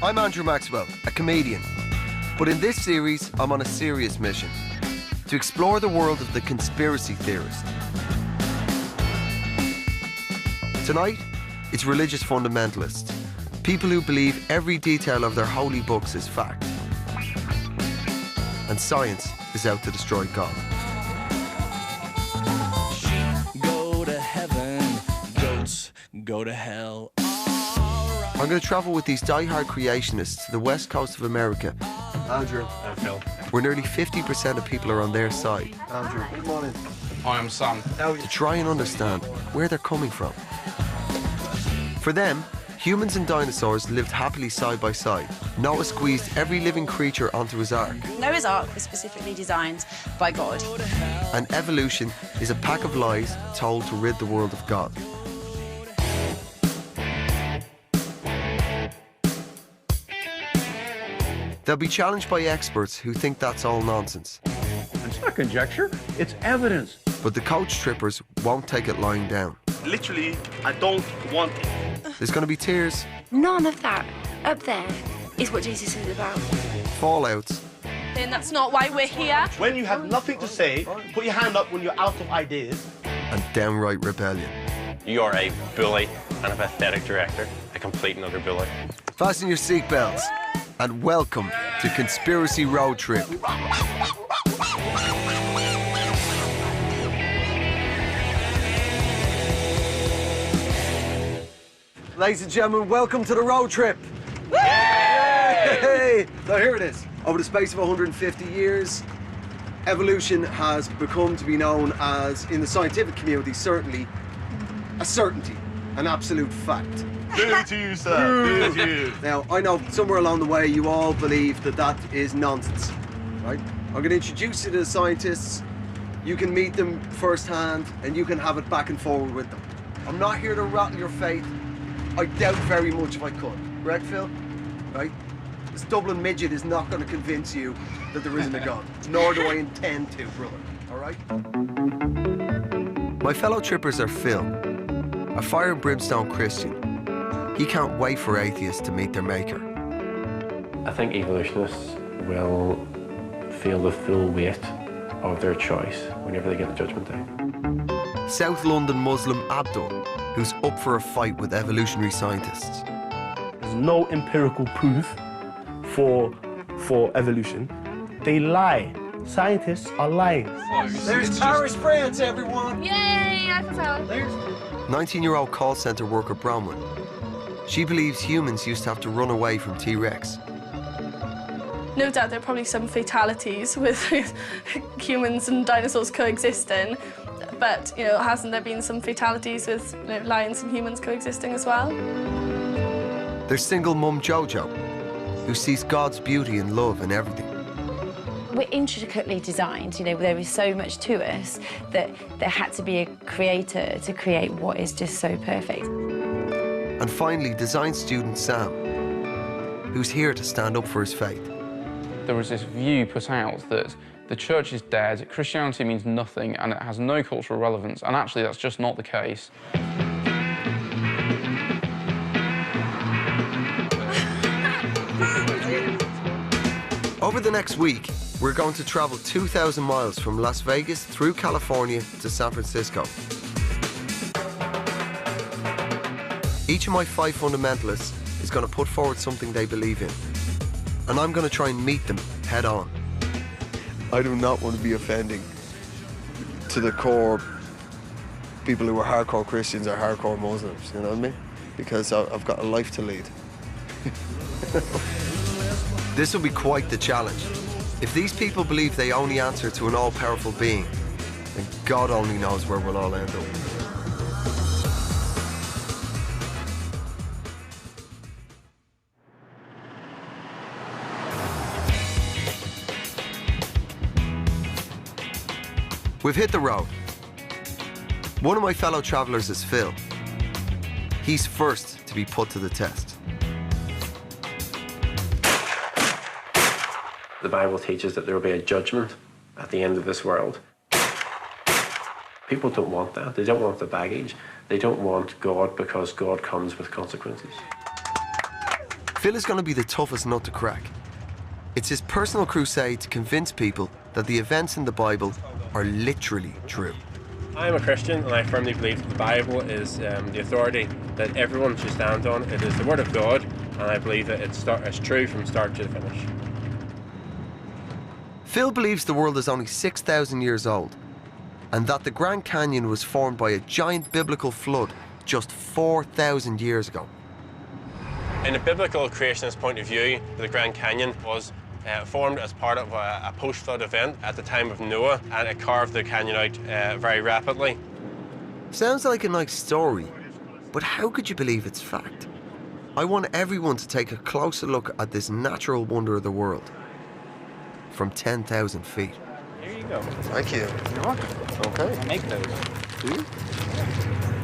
I'm Andrew Maxwell, a comedian. But in this series, I'm on a serious mission to explore the world of the conspiracy theorist. Tonight, it's religious fundamentalists, people who believe every detail of their holy books is fact. And science is out to destroy God. Go to heaven, goats go to hell. I'm going to travel with these die-hard creationists to the west coast of America. Andrew. I'm Phil. Where nearly 50% of people are on their side. Andrew, good morning. Hi, I'm Sam. To try and understand where they're coming from. For them, humans and dinosaurs lived happily side by side. Noah squeezed every living creature onto his ark. Noah's Ark was specifically designed by God. And evolution is a pack of lies told to rid the world of God. They'll be challenged by experts who think that's all nonsense. It's not conjecture, it's evidence. But the coach trippers won't take it lying down. Literally, I don't want it. There's going to be tears. None of that up there is what Jesus is about. Fallouts. Then that's not why we're here. When you have nothing to say, put your hand up when you're out of ideas. And downright rebellion. You are a bully and a pathetic director, a complete and utter bully. Fasten your seatbelts and welcome to Conspiracy Road Trip. Ladies and gentlemen, welcome to the road trip. Yay! So here it is. Over the space of 150 years, evolution has become to be known as, in the scientific community, certainly, a certainty, an absolute fact. Boo to you, sir. Boo to you. Now, I know somewhere along the way you all believe that that is nonsense, right? I'm going to introduce you to the scientists. You can meet them firsthand and you can have it back and forward with them. I'm not here to rattle your faith. I doubt very much if I could. Correct, Phil? Right? This Dublin midget is not going to convince you that there isn't a God. Nor do I intend to, brother. All right? My fellow trippers are Phil, a fire and brimstone Christian. He can't wait for atheists to meet their maker. I think evolutionists will feel the full weight of their choice whenever they get to Judgment Day. South London Muslim Abdul, who's up for a fight with evolutionary scientists. There's no empirical proof for evolution. They lie. Scientists are lying. There's Paris, France, everyone! Yay, Eiffel Tower. 19-year-old call centre worker Bronwyn. She believes humans used to have to run away from T-Rex. No doubt there are probably some fatalities with humans and dinosaurs coexisting, but, you know, hasn't there been some fatalities with, you know, lions and humans coexisting as well? There's single mum Jojo, who sees God's beauty and love in everything. We're intricately designed, you know, there is so much to us that there had to be a creator to create what is just so perfect. And finally, design student Sam, who's here to stand up for his faith. There was this view put out that the church is dead, Christianity means nothing, and it has no cultural relevance, and actually that's just not the case. Over the next week, we're going to travel 2,000 miles from Las Vegas through California to San Francisco. Each of my 5 fundamentalists is going to put forward something they believe in. And I'm going to try and meet them head on. I do not want to be offending to the core people who are hardcore Christians or hardcore Muslims, you know what I mean? Because I've got a life to lead. This will be quite the challenge. If these people believe they only answer to an all-powerful being, then God only knows where we'll all end up. We've hit the road. One of my fellow travelers is Phil. He's first to be put to the test. The Bible teaches that there will be a judgment at the end of this world. People don't want that. They don't want the baggage. They don't want God because God comes with consequences. Phil is going to be the toughest nut to crack. It's his personal crusade to convince people that the events in the Bible are literally true. I'm a Christian and I firmly believe that the Bible is the authority that everyone should stand on. It is the Word of God, and I believe that it's true from start to finish. Phil believes the world is only 6,000 years old and that the Grand Canyon was formed by a giant biblical flood just 4,000 years ago. In a biblical creationist point of view, the Grand Canyon was formed as part of a post-flood event at the time of Noah, and it carved the canyon out very rapidly. Sounds like a nice story, but how could you believe it's fact? I want everyone to take a closer look at this natural wonder of the world from 10,000 feet. Here you go. Thank you. You're welcome. Okay. I make those. Do you?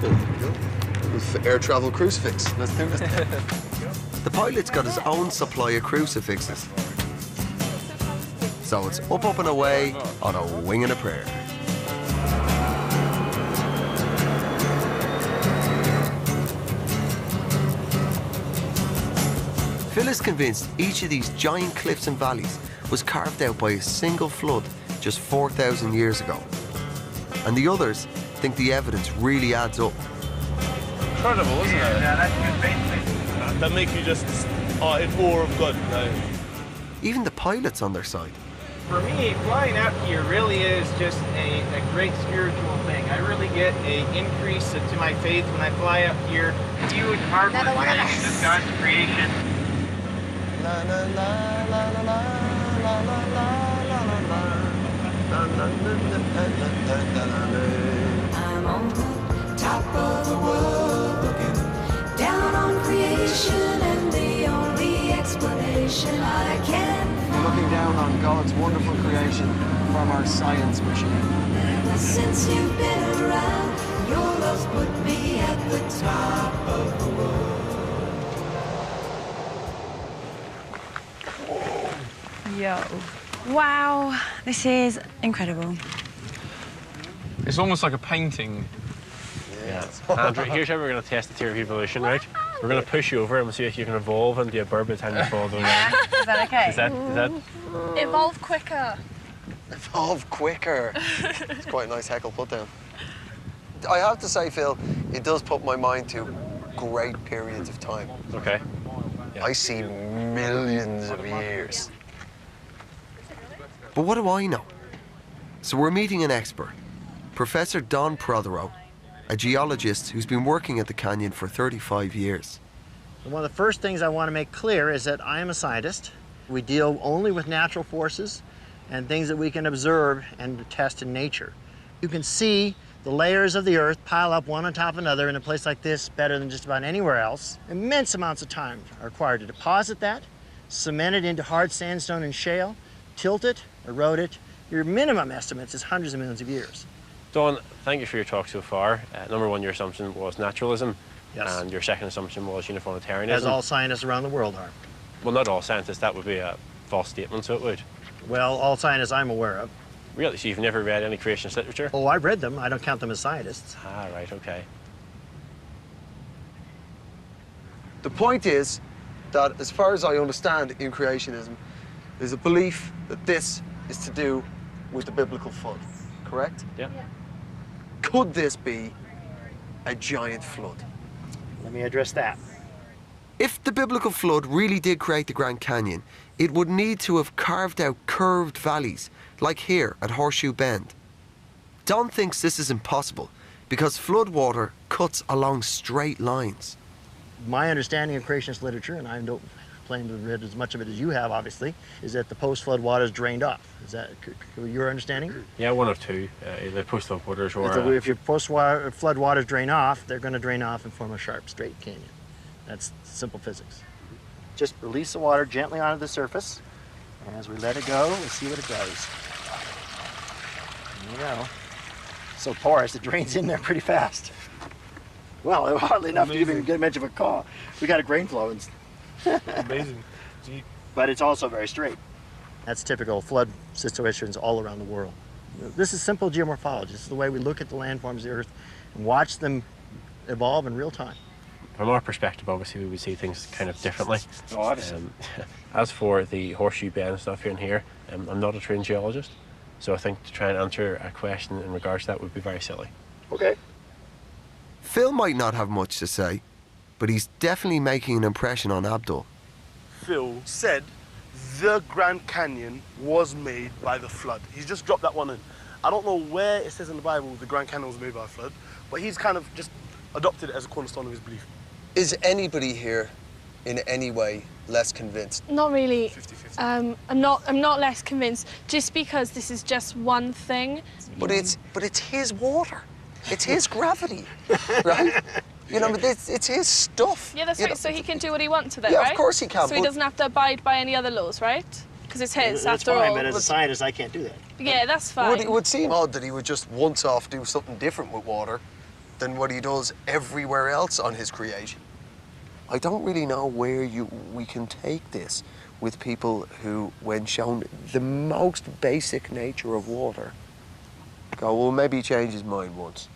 There you go. With air travel crucifix. Let's do this. The pilot's got his own supply of crucifixes. So it's up and away on a wing and a prayer. Phil is convinced each of these giant cliffs and valleys was carved out by a single flood just 4,000 years ago. And the others think the evidence really adds up. Incredible, isn't it? Yeah, that's good basic. That makes you just in awe of God. Even the pilot's on their side. For me, flying out here really is just a great spiritual thing. I really get an increase to my faith when I fly up here. Huge marvelous creation of God's creation. La la la la la la la la la la la. I'm on the top of the world looking down on creation, and the only explanation I can find. Looking down on God's wonderful creation from our science machine. Ever since you've been around, your love's put me at the top of the world. Yo. Wow, this is incredible. It's almost like a painting. Yeah. Andrew, here's how we're going to test the theory of evolution, right? We're going to push you over and we'll see if you can evolve into a bird by the time you fall down. Is that okay? Is that... Evolve quicker. Evolve quicker. It's quite a nice heckle put down. I have to say, Phil, it does put my mind to great periods of time. Okay. Yeah. I see millions of years. But what do I know? So we're meeting an expert, Professor Don Prothero, a geologist who's been working at the canyon for 35 years. One of the first things I want to make clear is that I am a scientist. We deal only with natural forces and things that we can observe and test in nature. You can see the layers of the earth pile up one on top of another in a place like this better than just about anywhere else. Immense amounts of time are required to deposit that, cement it into hard sandstone and shale, tilt it, erode it. Your minimum estimates is hundreds of millions of years. Don, thank you for your talk so far. Number one, your assumption was naturalism. Yes. And your second assumption was uniformitarianism. As all scientists around the world are. Well, not all scientists. That would be a false statement, so it would. Well, all scientists I'm aware of. Really? So you've never read any creationist literature? Oh, I've read them. I don't count them as scientists. Ah, right, okay. The point is that, as far as I understand in creationism, there's a belief that this is to do with the biblical flood, correct? Yeah. Could this be a giant flood? Let me address that. If the biblical flood really did create the Grand Canyon, it would need to have carved out curved valleys, like here at Horseshoe Bend. Don thinks this is impossible because flood water cuts along straight lines. My understanding of creationist literature, and I don't claim to have read as much of it as you have, obviously, is that the post-flood water is drained off. Is that your understanding? Yeah, one of two. The post-flood waters or... If your post-flood waters drain off, they're going to drain off and form a sharp, straight canyon. That's simple physics. Just release the water gently onto the surface, and as we let it go, we'll see what it does. There you go. So porous, it drains in there pretty fast. Well, hardly enough to even get much of a call. We got a grain flow. Amazing. But it's also very straight. That's typical flood situations all around the world. This is simple geomorphology. This is the way we look at the landforms of the earth and watch them evolve in real time. From our perspective, obviously, we would see things kind of differently. Oh, obviously. As for the horseshoe bend and stuff here and here, I'm not a trained geologist, so I think to try and answer a question in regards to that would be very silly. Okay. Phil might not have much to say, but he's definitely making an impression on Abdul. Phil said the Grand Canyon was made by the flood. He's just dropped that one in. I don't know where it says in the Bible the Grand Canyon was made by a flood, but he's kind of just adopted it as a cornerstone of his belief. Is anybody here in any way less convinced? Not really. 50-50. I'm not less convinced just because this is just one thing. But it's his water. It's his gravity, right? You know, but it's his stuff. Yeah, that's right. So he can do what he wants with it, yeah, right? Of course he can. So he doesn't have to abide by any other laws, right? Because it's his, That's after fine, all. but as a scientist, I can't do that. Yeah, that's fine. It would seem odd that he would just once off do something different with water than what he does everywhere else on his creation. I don't really know where we can take this with people who, when shown the most basic nature of water, go, well, maybe he changed his mind once.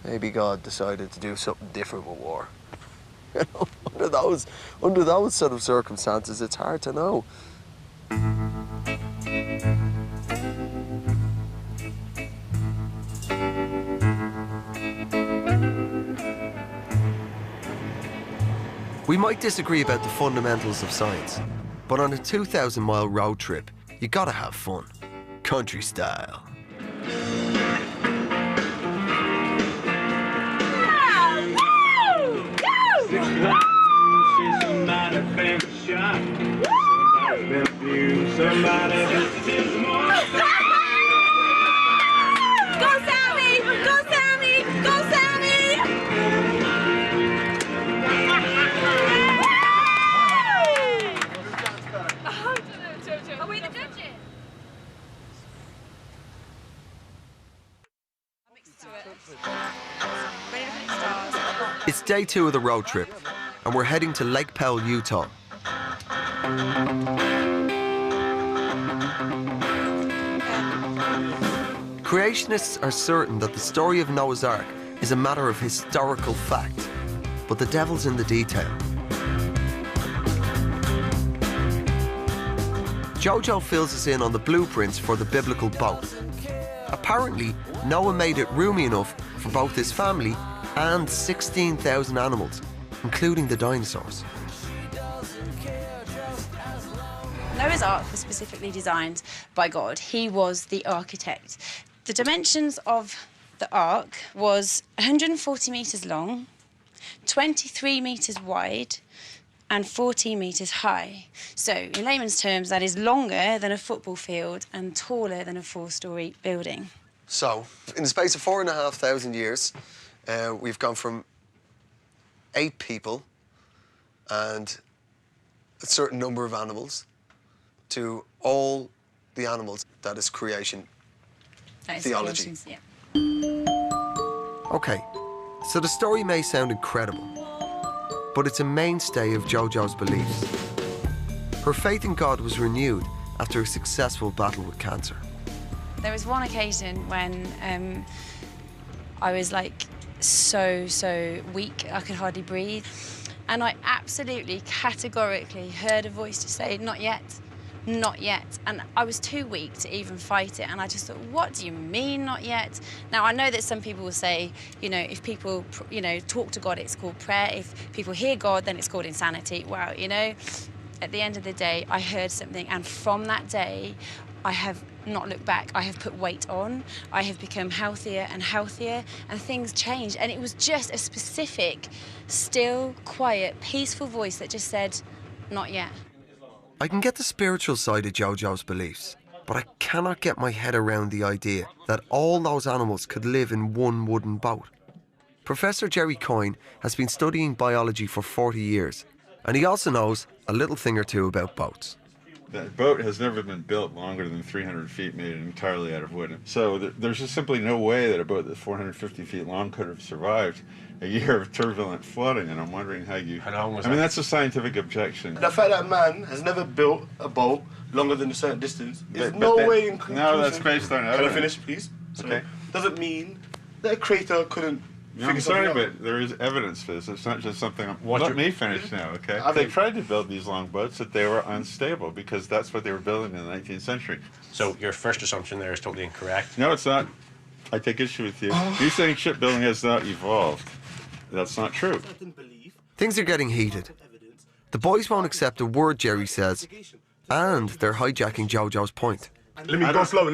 Maybe God decided to do something different with water. You know, under those sort of circumstances, it's hard to know. We might disagree about the fundamentals of science, but on a 2,000-mile road trip, you gotta have fun. Country style. Go Sammy! Go Sammy! Go Sammy! Are we the judges? It's day 2 of the road trip, and we're heading to Lake Powell, Utah. Creationists are certain that the story of Noah's Ark is a matter of historical fact, but the devil's in the detail. Jojo fills us in on the blueprints for the biblical boat. Apparently, Noah made it roomy enough for both his family and 16,000 animals, including the dinosaurs. Noah's Ark was specifically designed by God. He was the architect. The dimensions of the Ark was 140 metres long, 23 metres wide, and 14 metres high. So, in layman's terms, that is longer than a football field and taller than a 4-storey building. So, in the space of 4,500 years, we've gone from 8 people and a certain number of animals to all the animals. That is creation theology. Yeah. Okay, so the story may sound incredible, but it's a mainstay of Jojo's beliefs. Her faith in God was renewed after a successful battle with cancer. There was one occasion when I was like so weak, I could hardly breathe. And I absolutely, categorically heard a voice to say, not yet, not yet. And I was too weak to even fight it. And I just thought, what do you mean, not yet? Now, I know that some people will say, you know, if people, you know, talk to God, it's called prayer. If people hear God, then it's called insanity. Wow, you know? At the end of the day, I heard something. And from that day, I have not looked back. I have put weight on. I have become healthier and healthier, and things changed. And it was just a specific, still, quiet, peaceful voice that just said, not yet. I can get the spiritual side of Jojo's beliefs, but I cannot get my head around the idea that all those animals could live in one wooden boat. Professor Jerry Coyne has been studying biology for 40 years, and he also knows a little thing or two about boats. That boat has never been built longer than 300 feet made entirely out of wood. So there's just simply no way that a boat that's 450 feet long could have survived a year of turbulent flooding, and I'm wondering how you... How long was I mean, that? that's a scientific objection. The fact that man has never built a boat longer than a certain distance is no way in conclusion. No, that's based on Can I evidence. finish, please? Okay. Doesn't mean that a creator couldn't, I'm sorry, but there is evidence for this. It's not just something. Let me finish now, okay? They tried to build these long boats, but they were unstable because that's what they were building in the 19th century. So your first assumption there is totally incorrect. No, it's not. I take issue with you. You're saying shipbuilding has not evolved. That's not true. Things are getting heated. The boys won't accept a word Jerry says, and they're hijacking Jojo's point. Let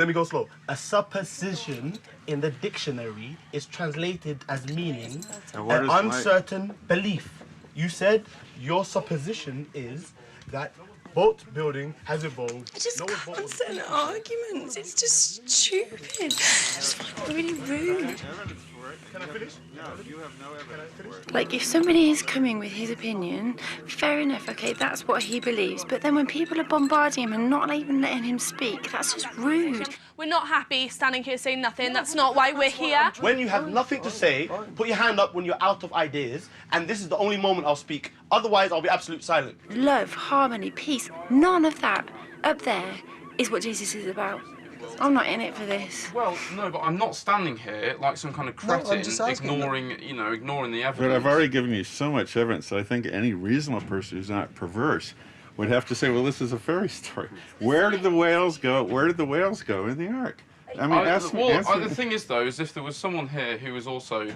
me go slow. A supposition in the dictionary is translated as meaning an uncertain belief. You said your supposition is that boat building has evolved. It's just constant arguments. It's just stupid. I just find it really rude. Can I finish? No, you have no evidence for it. Like, if somebody is coming with his opinion, fair enough, okay, that's what he believes. But then when people are bombarding him and not even letting him speak, that's just rude. We're not happy standing here saying nothing. That's not why we're here. When you have nothing to say, put your hand up when you're out of ideas, and this is the only moment I'll speak. Otherwise, I'll be absolute silent. Love, harmony, peace, none of that up there is what Jesus is about. I'm not in it for this. Well, no, but I'm not standing here like some kind of cretin, ignoring the evidence. But I've already given you so much evidence that I think any reasonable person who's not perverse would have to say, well, this is a fairy story. Where did the whales go? Where did the whales go in the Ark? I mean, the thing is, though, is if there was someone here who was also,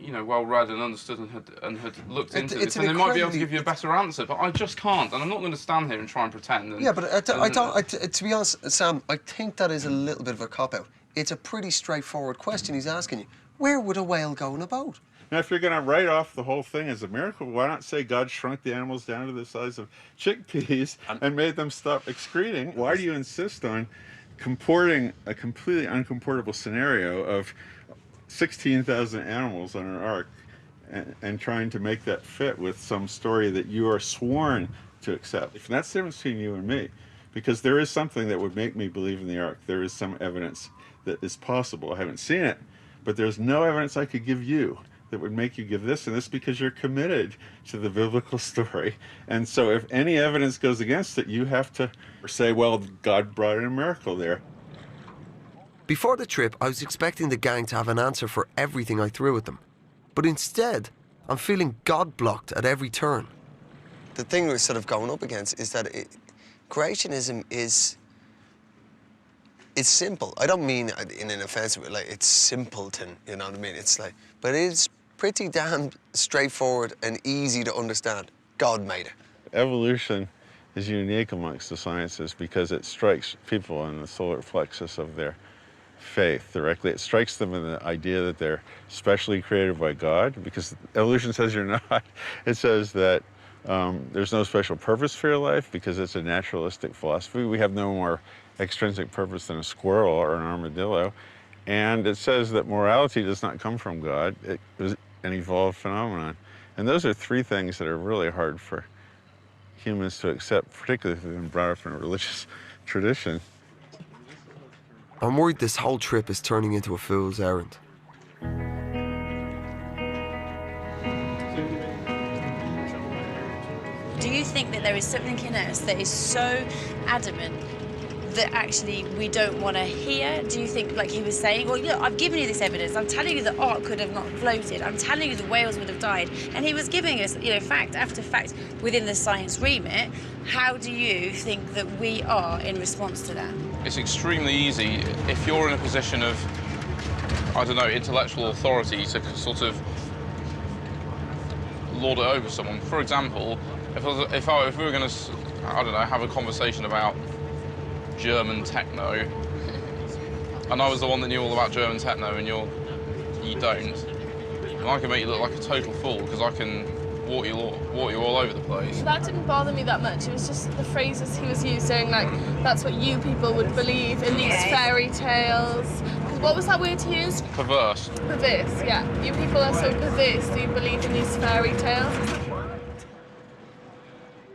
well-read and understood and had looked into this, then they might be able to give you a better answer. But I just can't, and I'm not going to stand here and try and pretend. And, yeah, but to be honest, Sam, I think that is a little bit of a cop-out. It's a pretty straightforward question he's asking you. Where would a whale go in a boat? Now, if you're going to write off the whole thing as a miracle, why not say God shrunk the animals down to the size of chickpeas and made them stop excreting? Why do you insist on comporting a completely uncomportable scenario of 16,000 animals on an ark and trying to make that fit with some story that you are sworn to accept? And that's the difference between you and me, because there is something that would make me believe in the ark. There is some evidence that is possible. I haven't seen it, but there's no evidence I could give you that would make you give this and this, because you're committed to the biblical story. And so if any evidence goes against it, you have to say, well, God brought in a miracle there. Before the trip, I was expecting the gang to have an answer for everything I threw at them. But instead, I'm feeling God-blocked at every turn. The thing we're sort of going up against is that creationism is simple. I don't mean in an offensive way, like it's simpleton, you know what I mean? It's like, but it is pretty damn straightforward and easy to understand. God made it. Evolution is unique amongst the sciences because it strikes people in the solar plexus of their faith directly. It strikes them in the idea that they're specially created by God, because evolution says you're not. It says that there's no special purpose for your life because it's a naturalistic philosophy. We have no more extrinsic purpose than a squirrel or an armadillo. And it says that morality does not come from God. It is an evolved phenomenon. And those are three things that are really hard for humans to accept, particularly if they've been brought up in a religious tradition. I'm worried this whole trip is turning into a fool's errand. Do you think that there is something in us that is so adamant that actually we don't want to hear? Do you think, like he was saying, well, look, I've given you this evidence. I'm telling you the ark could have not floated. I'm telling you the whales would have died. And he was giving us, fact after fact within the science remit. How do you think that we are in response to that? It's extremely easy if you're in a position of, I don't know, intellectual authority to sort of lord it over someone. For example, if we were going to, I don't know, have a conversation about German techno, and I was the one that knew all about German techno, and you don't, and I can make you look like a total fool because I can walk you all over the place. That didn't bother me that much. It was just the phrases he was using, like, that's what you people would believe in these fairy tales. What was that word he used? Perverse. Perverse, yeah. You people are so perverse, do you believe in these fairy tales?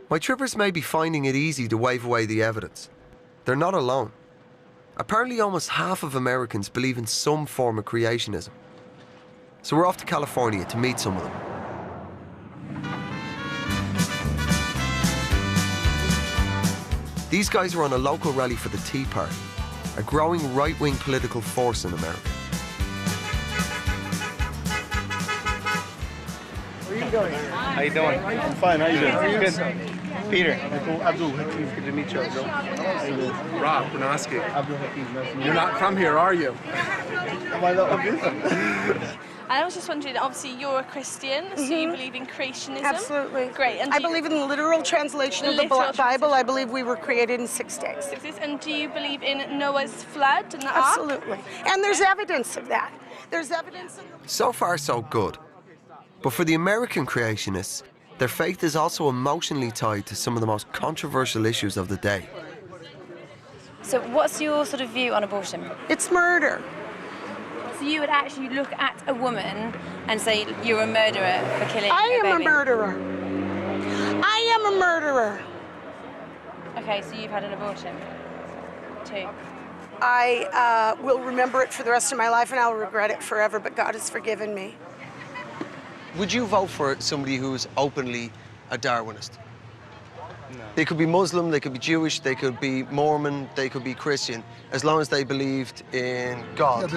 My trippers may be finding it easy to wave away the evidence. They're not alone. Apparently almost half of Americans believe in some form of creationism. So we're off to California to meet some of them. These guys are on a local rally for the Tea Party, a growing right-wing political force in America. doing? How you doing? I'm fine. How you doing? Good. Peter. Abdul. Good to meet you. Abdul. Rob Brunowski. You're not from here, are you? Am I not obvious? I was just wondering, obviously you're a Christian, so you believe in creationism? Absolutely. Great. And I believe in the literal translation of the Bible. I believe we were created in 6 days. And do you believe in Noah's flood and the ark? Absolutely. And there's evidence of that. There's evidence in the... So far, so good. But for the American creationists, their faith is also emotionally tied to some of the most controversial issues of the day. So what's your sort of view on abortion? It's murder. So you would actually look at a woman and say you're a murderer for killing I her am baby? a murderer. I am a murderer. Okay, so you've had an abortion too. I will remember it for the rest of my life and I'll regret it forever, but God has forgiven me. Would you vote for somebody who is openly a Darwinist? No. They could be Muslim, they could be Jewish, they could be Mormon, they could be Christian, as long as they believed in God. Yeah,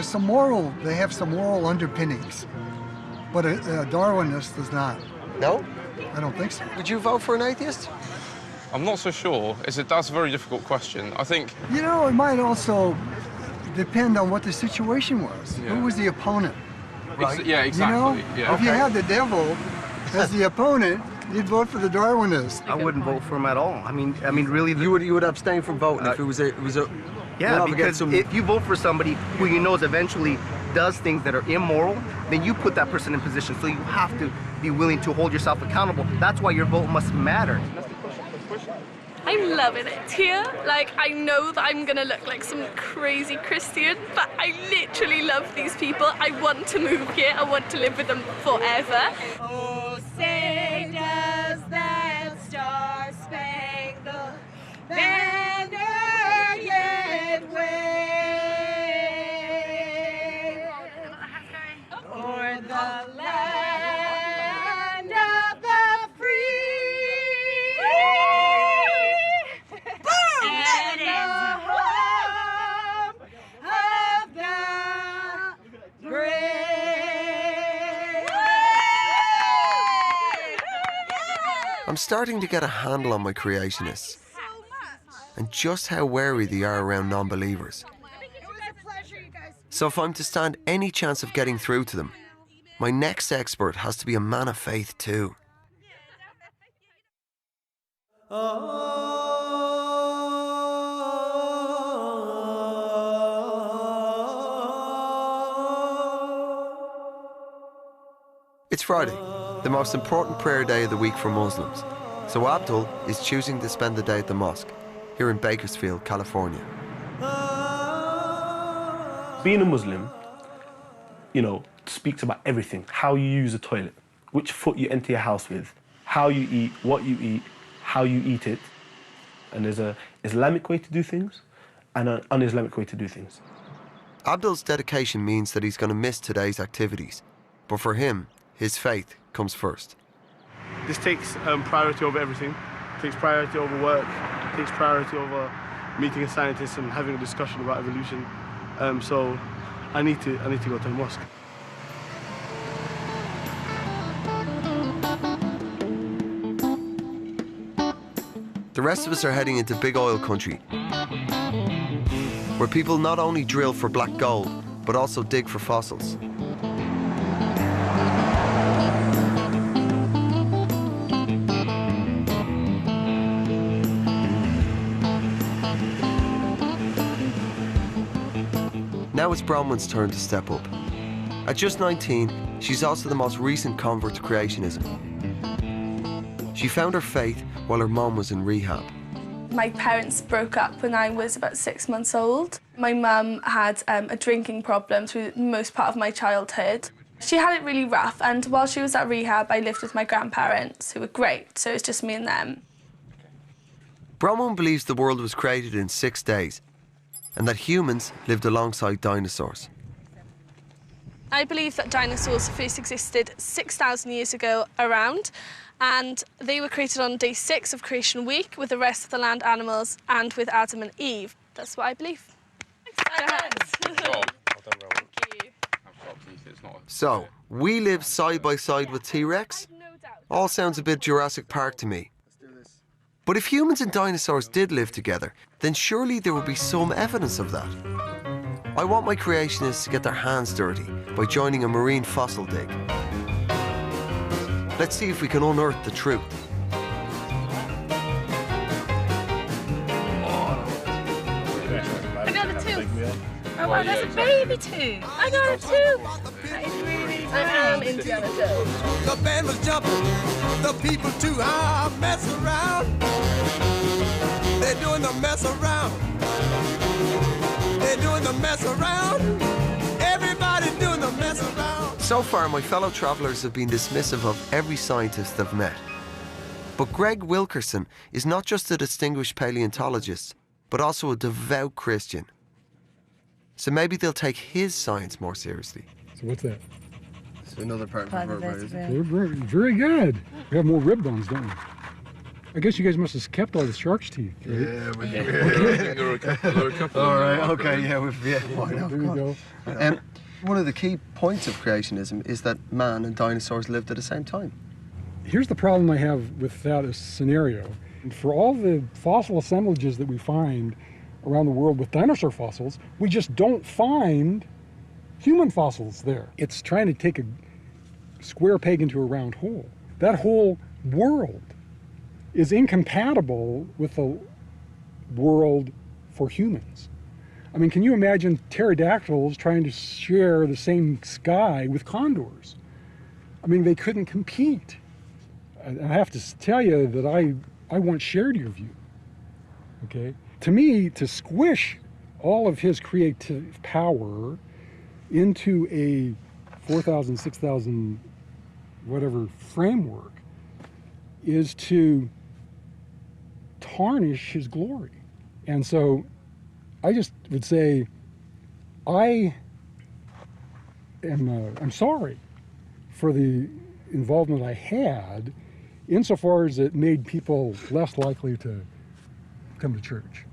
they have some moral underpinnings, but a Darwinist does not. No? I don't think so. Would you vote for an atheist? I'm not so sure. That's a very difficult question. I think... You know, it might also depend on what the situation was. Yeah. Who was the opponent? Right? Yeah, exactly. You know, yeah. if you had the devil as the opponent, you'd vote for the Darwinist. I wouldn't vote for him at all. I mean, really. You would abstain from voting if it was a. Yeah, because if you vote for somebody who you know eventually does things that are immoral, then you put that person in position. So you have to be willing to hold yourself accountable. That's why your vote must matter. I'm loving it here. Like, I know that I'm gonna look like some crazy Christian, but I literally love these people. I want to move here. I want to live with them forever. Oh, say does that star-spangled banner yet wave o'er the land of the free and the home of the brave. I'm starting to get a handle on my creationists and just how wary they are around non-believers. So if I'm to stand any chance of getting through to them, my next expert has to be a man of faith too. It's Friday, the most important prayer day of the week for Muslims. So Abdul is choosing to spend the day at the mosque here in Bakersfield, California. Being a Muslim, you know, speaks about everything. How you use a toilet, which foot you enter your house with, how you eat, what you eat, how you eat it. And there's an Islamic way to do things and an un-Islamic way to do things. Abdul's dedication means that he's going to miss today's activities. But for him, his faith comes first. This takes priority over everything. It takes priority over work. It takes priority over meeting a scientist and having a discussion about evolution. So I need to go to the mosque. The rest of us are heading into big oil country, where people not only drill for black gold, but also dig for fossils. Now it's Bronwyn's turn to step up. At just 19, she's also the most recent convert to creationism. She found her faith while her mum was in rehab. My parents broke up when I was about 6 months old. My mum had a drinking problem through most part of my childhood. She had it really rough, and while she was at rehab, I lived with my grandparents, who were great, so it was just me and them. Bronwyn believes the world was created in 6 days, and that humans lived alongside dinosaurs. I believe that dinosaurs first existed 6,000 years ago around, and they were created on day 6 of Creation Week with the rest of the land animals and with Adam and Eve. That's what I believe. So, we live side by side with T-Rex, All sounds a bit Jurassic Park to me. But if humans and dinosaurs did live together, then surely there would be some evidence of that. I want my creationists to get their hands dirty by joining a marine fossil dig. Let's see if we can unearth the truth. I got a tooth. Oh wow, that's a baby tooth. I got a tooth. That is really I am Indiana Jones. The band was jumping, the people too. Mess around. They're doing the mess around. They're doing the mess around. Everybody's doing the mess around. So far, my fellow travellers have been dismissive of every scientist they've met. But Greg Wilkerson is not just a distinguished paleontologist, but also a devout Christian. So maybe they'll take his science more seriously. So what's that? It's another part of the vertebrae, isn't it? Vertebrae. Very good. We have more rib bones, don't we? I guess you guys must have kept all the shark's teeth, right? Yeah, we do. There are a couple. All right, okay, yeah, why not? There you go. One of the key points of creationism is that man and dinosaurs lived at the same time. Here's the problem I have with that scenario. For all the fossil assemblages that we find around the world with dinosaur fossils, we just don't find human fossils there. It's trying to take a square peg into a round hole. That whole world is incompatible with the world for humans. I mean, can you imagine pterodactyls trying to share the same sky with condors? I mean, they couldn't compete. I have to tell you that I once shared your view, okay? To me, to squish all of his creative power into a 4,000, 6,000, whatever framework is to tarnish his glory. And so I just would say, I'm sorry for the involvement I had insofar as it made people less likely to come to church.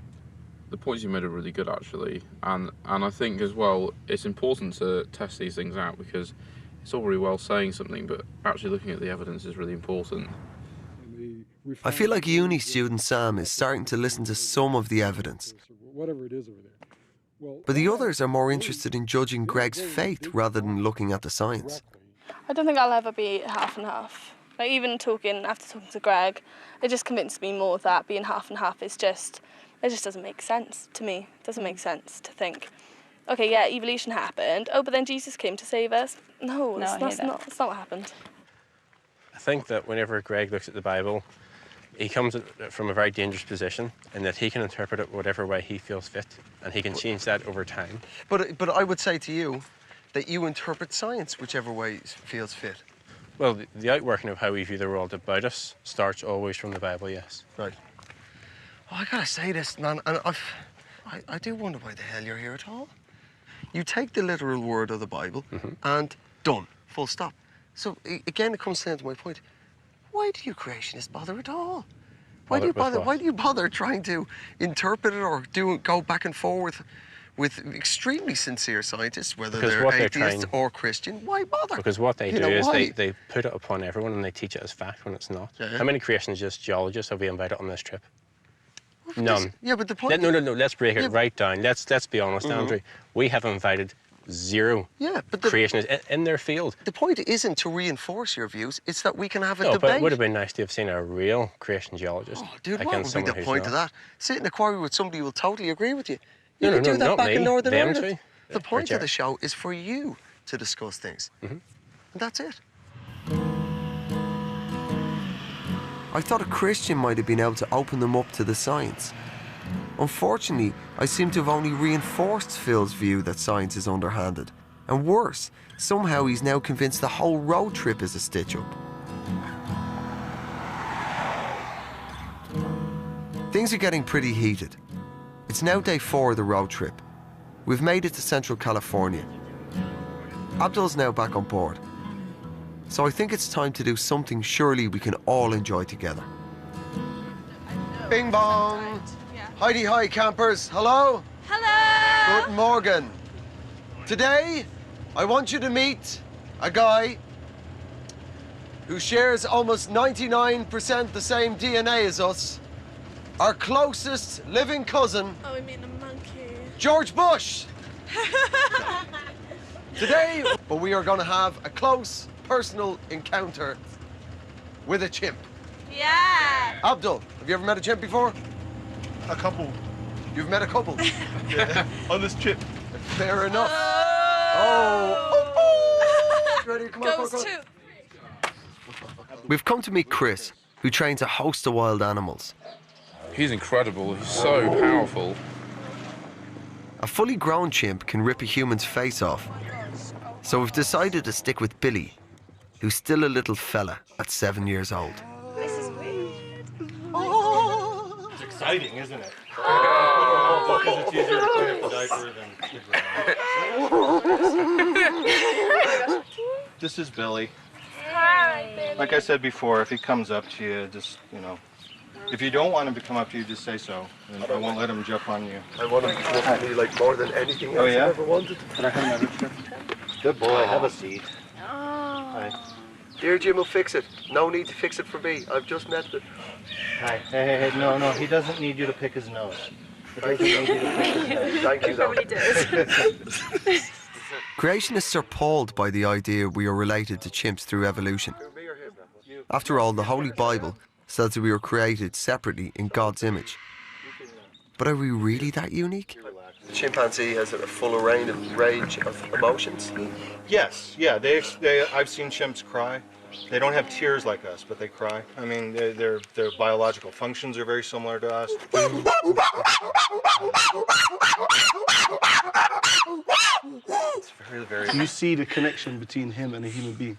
The points you made are really good, actually, and I think as well it's important to test these things out, because it's all very well saying something, but actually looking at the evidence is really important. I feel like uni student Sam is starting to listen to some of the evidence. Whatever it is over there. But the others are more interested in judging Greg's faith rather than looking at the science. I don't think I'll ever be half and half. Like, even after talking to Greg, it just convinced me more that being half and half is just, it just doesn't make sense to me. It doesn't make sense to think, okay, yeah, evolution happened. Oh, but then Jesus came to save us. No, that's not what happened. I think that whenever Greg looks at the Bible, he comes at it from a very dangerous position, in that he can interpret it whatever way he feels fit, and he can change that over time. But I would say to you that you interpret science whichever way feels fit. Well, the outworking of how we view the world about us starts always from the Bible, yes. Right. Oh, I gotta say this, man, and I do wonder why the hell you're here at all. You take the literal word of the Bible and done, full stop. So again, it comes down to my point. Why do you creationists bother at all? Why do you bother? Why do you bother trying to interpret it or go back and forth with extremely sincere scientists, whether they're atheist or Christian? Why bother? Because what they do is they put it upon everyone and they teach it as fact when it's not. Yeah. How many creationists, geologists have we invited on this trip? None. Yeah, but the point. No. Let's break it right down. Let's be honest, Andrew. We have invited zero creationists in their field. The point isn't to reinforce your views, it's that we can have a debate. But it would have been nice to have seen a real creation geologist. Oh, dude, what would be the point of that? Sit in a quarry with somebody who will totally agree with you. You No, can do that not back me. in Northern Them Ireland. two. The point of the show is for you to discuss things. And that's it. I thought a Christian might have been able to open them up to the science. Unfortunately, I seem to have only reinforced Phil's view that science is underhanded. And worse, somehow he's now convinced the whole road trip is a stitch-up. Things are getting pretty heated. It's now day 4 of the road trip. We've made it to Central California. Abdul's now back on board. So I think it's time to do something surely we can all enjoy together. Bing bong. Heidi hi, campers. Hello? Hello! Good morning. Today, I want you to meet a guy who shares almost 99% the same DNA as us, our closest living cousin, Oh, we mean a monkey. George Bush. Today, we are going to have a close, personal encounter with a chimp. Yeah. Abdul, have you ever met a chimp before? A couple. You've met a couple? Yeah. On this trip. Fair enough. Oh. Ready? Come on, Goes come on. two. We've come to meet Chris, who trains a host of wild animals. He's incredible. He's so powerful. A fully grown chimp can rip a human's face off. So we've decided to stick with Billy, who's still a little fella at 7 years old. This is weird. It's exciting, isn't it? Because it's easier to clean up the diaper than This is Billy. Hi, Billy. Like I said before, if he comes up to you, just, you know, if you don't want him to come up to you, just say so. And I won't let him jump on you. I want him to come up to me like more than anything else Oh, yeah? I've ever wanted. Can I have another trip? Good boy, have a seat. Oh. Hi. Dear Jim will fix it. No need to fix it for me. I've just met it. Hi. Hey, no, he doesn't need you to pick his nose. He doesn't need you to pick his nose. Thank you, though. Creationists are appalled by the idea we are related to chimps through evolution. After all, the Holy Bible says that we were created separately in God's image. But are we really that unique? The chimpanzee has a full range of emotions. Yes, yeah. I've seen chimps cry. They don't have tears like us, but they cry. I mean, their biological functions are very similar to us. It's very, very. Do you see the connection between him and a human being,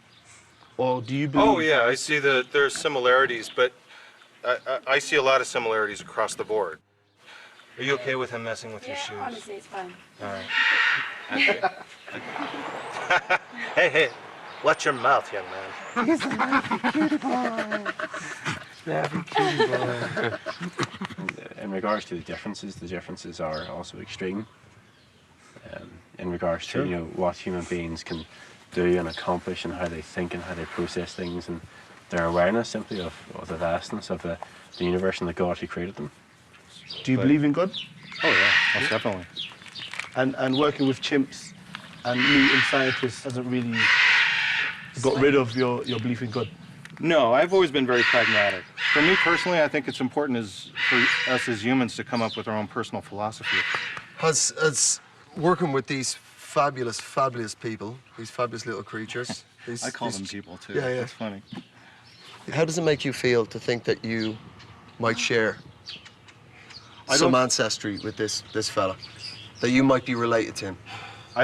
or do you believe? Oh yeah, I see that there's similarities, but I see a lot of similarities across the board. Are you okay with him messing with your shoes? Honestly, it's fine. All right. Hey, watch your mouth, young man. He's a snappy cutie boy. Snappy cutie boy. In regards to the differences are also extreme. In regards to what human beings can do and accomplish, and how they think and how they process things, and their awareness simply of the vastness of the universe and the God who created them. Do you believe in God? Oh yeah, most definitely. And working with chimps and meeting scientists hasn't really got rid of your belief in God? No, I've always been very pragmatic. For me personally, I think it's important for us as humans to come up with our own personal philosophy. Has working with these fabulous people, these fabulous little creatures. I call them people too. Yeah. That's funny. How does it make you feel to think that you might share some ancestry with this fella? That you might be related to him?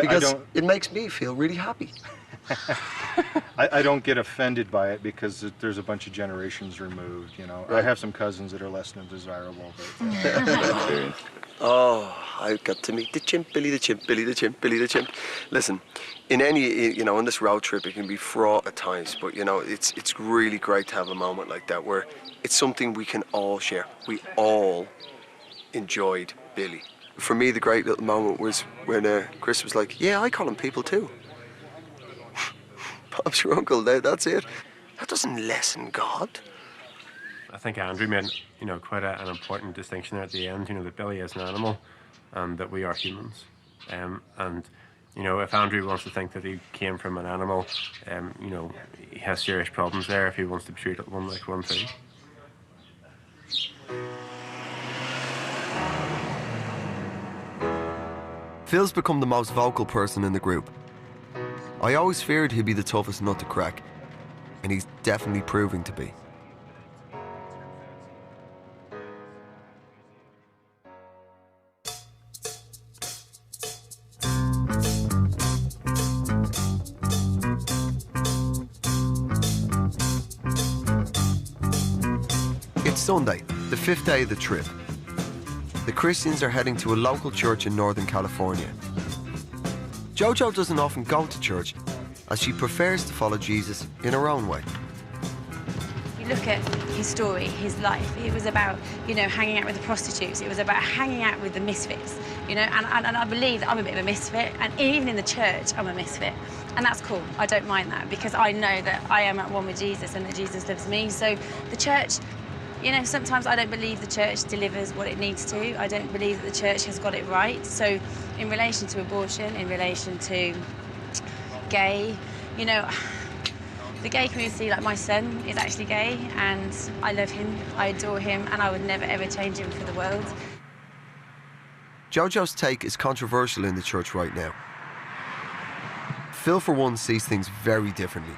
Because it makes me feel really happy. I don't get offended by it because there's a bunch of generations removed, you know. Right. I have some cousins that are less than desirable. But, Oh, I got to meet the chimp, Billy the chimp, Billy the chimp, Billy the chimp. Listen, in this road trip, it can be fraught at times, but it's really great to have a moment like that where it's something we can all share. We all enjoyed Billy. For me, the great little moment was when Chris was like, "Yeah, I call him people too." Bob's your uncle. That's it. That doesn't lessen God. I think Andrew made quite an important distinction there at the end. That Billy is an animal, and that we are humans. And if Andrew wants to think that he came from an animal, he has serious problems there if he wants to be treated one like one too. Phil's become the most vocal person in the group. I always feared he'd be the toughest nut to crack, and he's definitely proving to be. It's Sunday, the 5th day of the trip. The Christians are heading to a local church in Northern California. Jojo doesn't often go to church, as she prefers to follow Jesus in her own way. You look at his story, his life, it was about, you know, hanging out with the prostitutes. It was about hanging out with the misfits, you know, and I believe that I'm a bit of a misfit, and even in the church, I'm a misfit. And that's cool. I don't mind that, because I know that I am at one with Jesus and that Jesus loves me. So the church, you know, sometimes I don't believe the church delivers what it needs to. I don't believe that the church has got it right. So in relation to abortion, in relation to gay, you know, the gay community, like my son, is actually gay, and I love him, I adore him, and I would never, ever change him for the world. Jojo's take is controversial in the church right now. Phil, for one, sees things very differently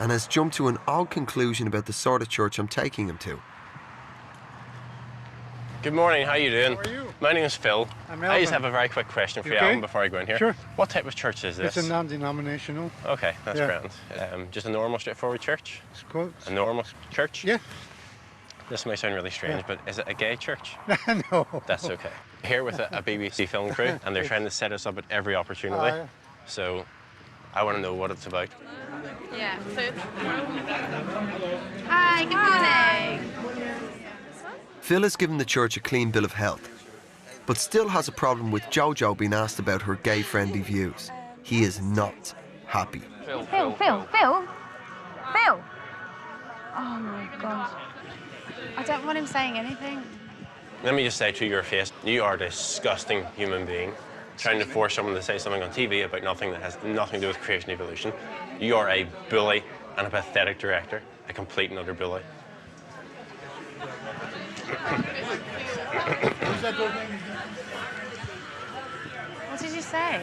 and has jumped to an odd conclusion about the sort of church I'm taking him to. Good morning, how you doing? How are you? My name is Phil. I'm I just Alvin. have a very quick question for you, Okay? Alvin, before I go in here. Sure. What type of church is this? It's a non-denominational. Okay, that's Yeah. grand. Just a normal, straightforward church? It's close. A normal church? Yeah. This might sound really strange, Yeah. but is it a gay church? No. That's okay. Here with a BBC film crew, and they're trying to set us up at every opportunity. Yeah. So I want to know what it's about. Yeah, so... Hi, good morning. Phil has given the church a clean bill of health, but still has a problem with Jojo being asked about her gay-friendly views. He is not happy. Phil. Oh my God. I don't want him saying anything. Let me just say to your face, you are a disgusting human being. Trying to force someone to say something on TV about nothing that has nothing to do with creation evolution. You are a bully and a pathetic director, a complete and utter bully. What did you say?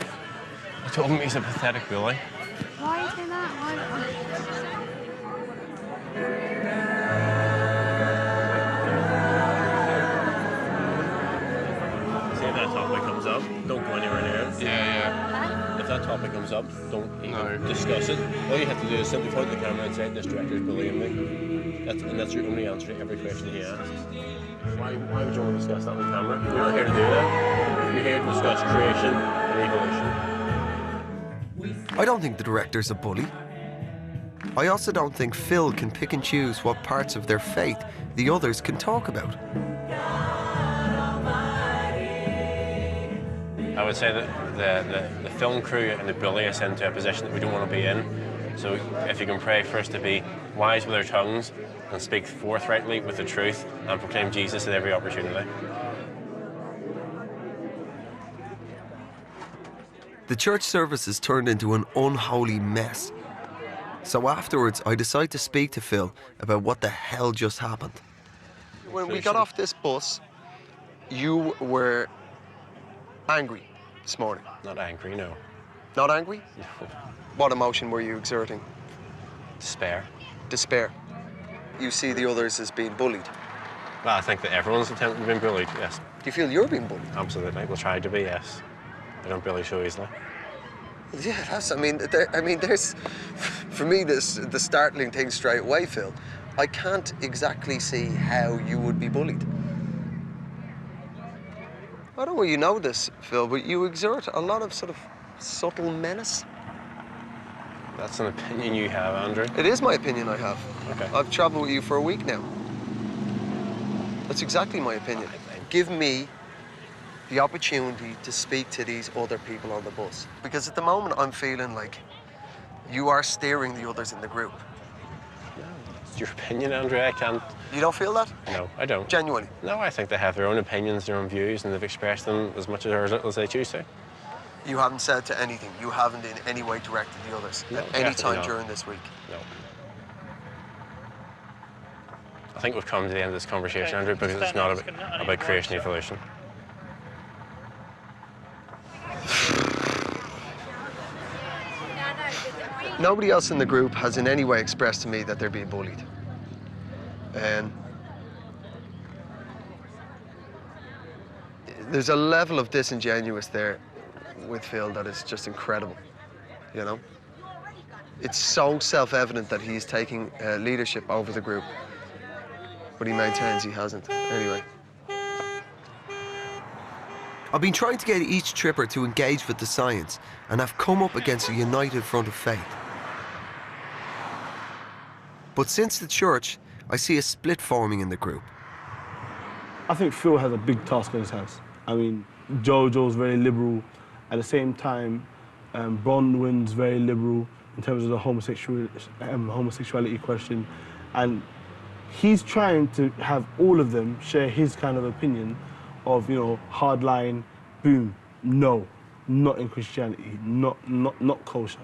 I told him he's a pathetic bully. Why are you doing that? See if that topic comes up, don't go anywhere near it. Yeah. If that topic comes up, don't even discuss it. All you have to do is simply point the camera and say, this director's bullying me. That's your only answer to every question he asks. Why would you want to discuss that on camera? You're not here to do that. You're here to discuss creation and evolution. I don't think the director's a bully. I also don't think Phil can pick and choose what parts of their faith the others can talk about. I would say that the film crew and the bully us into a position that we don't want to be in. So if you can pray for us to be wise with our tongues and speak forthrightly with the truth and proclaim Jesus at every opportunity. The church services turned into an unholy mess. So afterwards, I decide to speak to Phil about what the hell just happened. When we got off this bus, you were angry this morning. Not angry, no. Not angry? No. What emotion were you exerting? Despair. Despair. You see the others as being bullied? Well, I think that everyone's attempting to be bullied, yes. Do you feel you're being bullied? Absolutely. We'll try to be, yes. I don't bully so easily. Yeah, that's, there's, for me, the startling thing straight away, Phil. I can't exactly see how you would be bullied. I don't know you know this, Phil, but you exert a lot of sort of subtle menace. That's an opinion you have, Andrew. It is my opinion I have. Okay. I've travelled with you for a week now. That's exactly my opinion. Give me the opportunity to speak to these other people on the bus. Because at the moment, I'm feeling like you are steering the others in the group. It's your opinion, Andrew. I can't... You don't feel that? No, I don't. Genuinely? No, I think they have their own opinions, their own views, and they've expressed them as much or as little as they choose to. You haven't said to anything. You haven't in any way directed the others No, at any definitely time not. during this week. No. I think we've come to the end of this conversation, Andrew, because it's not about creation evolution. Nobody else in the group has in any way expressed to me that they're being bullied. And there's a level of disingenuous there with Phil that is just incredible, you know? It's so self-evident that he's taking leadership over the group, but he maintains he hasn't. Anyway. I've been trying to get each tripper to engage with the science, and I've come up against a united front of faith. But since the church, I see a split forming in the group. I think Phil has a big task on his hands. I mean, Jojo's very liberal. At the same time, Bronwyn's very liberal in terms of the homosexuality question. And he's trying to have all of them share his kind of opinion of, you know, hardline, boom, no, not in Christianity, not kosher.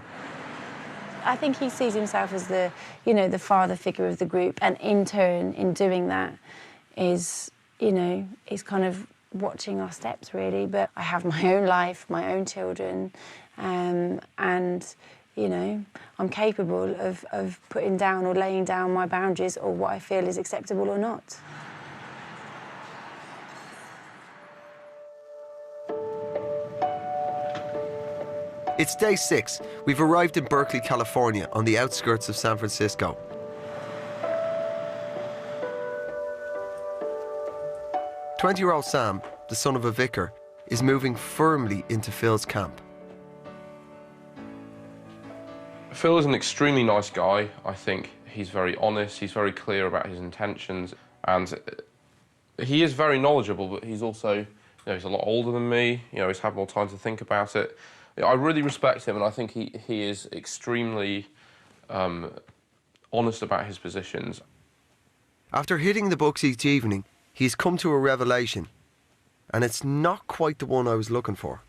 I think he sees himself as the, you know, the father figure of the group, and in turn, in doing that, is, you know, is kind of watching our steps, really. But I have my own life, my own children, and, you know, I'm capable of putting down or laying down my boundaries or what I feel is acceptable or not. It's day 6. We've arrived in Berkeley, California, on the outskirts of San Francisco. "20-year-old Sam, the son of a vicar, is moving firmly into Phil's camp. Phil is an extremely nice guy. I think he's very honest, he's very clear about his intentions, and he is very knowledgeable, but he's also, you know, he's a lot older than me, you know, he's had more time to think about it. I really respect him, and I think he is extremely honest about his positions. After hitting the books each evening, he's come to a revelation, and it's not quite the one I was looking for.